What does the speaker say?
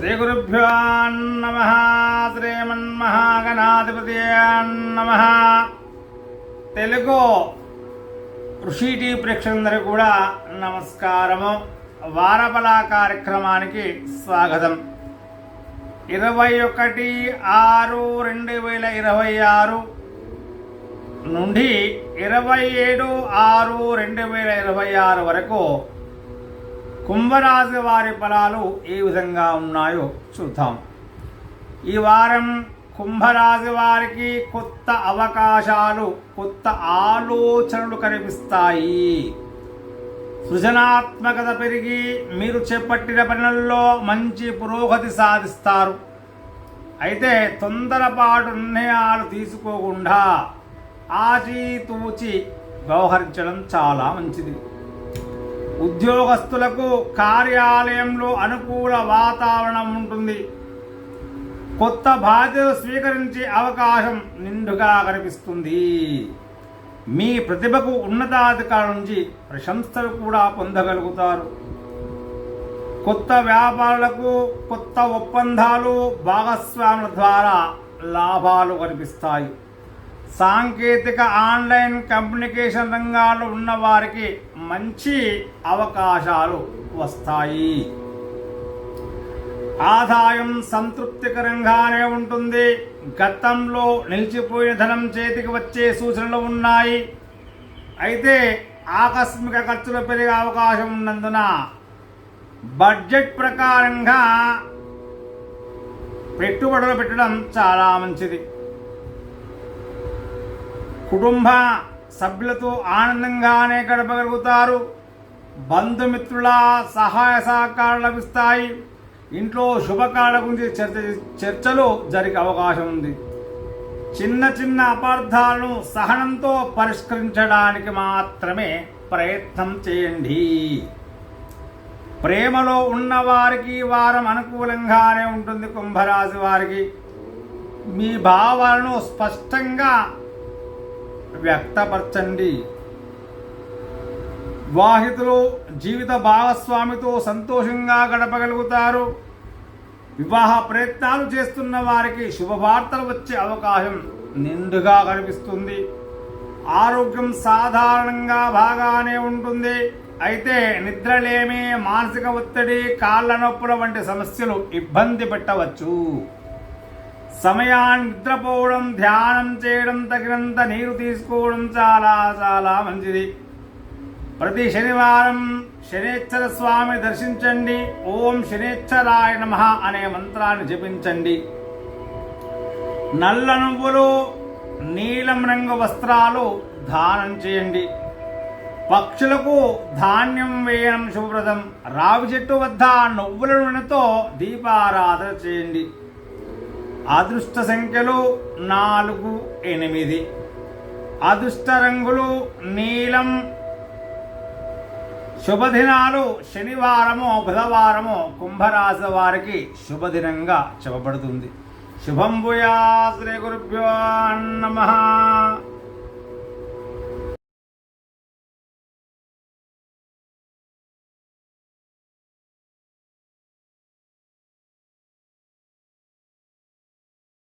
శ్రీ గురుభ్యో నమః. శ్రీమన్మహాగణాధిపతయే నమః. తెలుగు ఋషి టీవీ ప్రేక్షకులందరికీ కూడా నమస్కారము. వారఫల కార్యక్రమానికి స్వాగతం. 21/6/2026 నుండి 27/6/2026 వరకు కుంభరాశి వారి ఫలాలు ఏ విధంగా ఉన్నాయో చూద్దాం. ఈ వారం కుంభరాశి వారికి కొత్త అవకాశాలు, కొత్త ఆలోచనలు కనిపిస్తాయి. సృజనాత్మకత పెరిగి మీరు చేపట్టిన పనుల్లో మంచి పురోగతి సాధిస్తారు. అయితే తొందరపాటు నిర్ణయాలు తీసుకోకుండా ఆచితూచి వ్యవహరించడం చాలా మంచిది. ఉద్యోగస్తులకు కార్యాలయంలో అనుకూల వాతావరణం ఉంటుంది. కొత్త బాధ్యతలు స్వీకరించే అవకాశం నిండుగా కనిపిస్తుంది. మీ ప్రతిభకు ఉన్నతాధికారుల నుంచి ప్రశంసలు కూడా పొందగలుగుతారు. కొత్త వ్యాపారులకు కొత్త ఒప్పందాలు, భాగస్వాముల ద్వారా లాభాలు కనిపిస్తాయి. సాంకేతిక ఆన్లైన్ కమ్యూనికేషన్ రంగాల్లో ఉన్న వారికి మంచి అవకాశాలు వస్తాయి. ఆదాయం సంతృప్తికరంగానే ఉంటుంది. గతంలో నిలిచిపోయిన ధనం చేతికి వచ్చే సూచనలు ఉన్నాయి. అయితే ఆకస్మిక ఖర్చులు పెరిగే అవకాశం ఉన్నందున బడ్జెట్ ప్రకారంగా పెట్టుబడులు పెట్టడం చాలా మంచిది. కుటుంబ సభ్యులతో ఆనందంగానే గడపగలుగుతారు. బంధుమిత్రుల సహాయ సహకారాలు లభిస్తాయి. ఇంట్లో శుభకార్యాల గురించి చర్చలు జరిగే అవకాశం ఉంది. చిన్న చిన్న అపార్థాలను సహనంతో పరిష్కరించడానికి మాత్రమే ప్రయత్నం చేయండి. ప్రేమలో ఉన్నవారికి వారం అనుకూలంగానే ఉంటుంది. కుంభరాశి వారికి మీ భావాలను స్పష్టంగా వ్యక్తపరచండి. వివాహితులు జీవిత భాగస్వామితో సంతోషంగా గడపగలుగుతారు. వివాహ ప్రయత్నాలు చేస్తున్న వారికి శుభవార్తలు వచ్చే అవకాశం నిండుగా కనిపిస్తుంది. ఆరోగ్యం సాధారణంగా బాగానే ఉంటుంది. అయితే నిద్రలేమి, మానసిక ఒత్తిడి, కాళ్ళ నొప్పుల వంటి సమస్యలు ఇబ్బంది పెట్టవచ్చు. సమయాన్ని నిద్రపోవడం, ధ్యానం చేయడం, తగినంత నీరు తీసుకోవడం చాలా చాలా మంచిది. ప్రతి శనివారం శనేశ్వర స్వామి దర్శించండి. ఓం శనేశ్వరాయ నమః అనే మంత్రాన్ని జపించండి. నల్ల నువ్వులు, నీలం రంగు వస్త్రాలు దానం చేయండి. పక్షులకు ధాన్యం వేయడం శుభప్రదం. రావి చెట్టు వద్ద నువ్వుల నూనెతో దీపారాధన చేయండి. అదృష్ట సంఖ్యలు 4, 8. అదృష్ట రంగులు నీలం. శుభదినాలు శనివారము, బుధవారము కుంభరాశి వారికి శుభదినంగా చెప్పబడుతుంది. శుభం భూయా. శ్రీ గురుభ్యో నమః.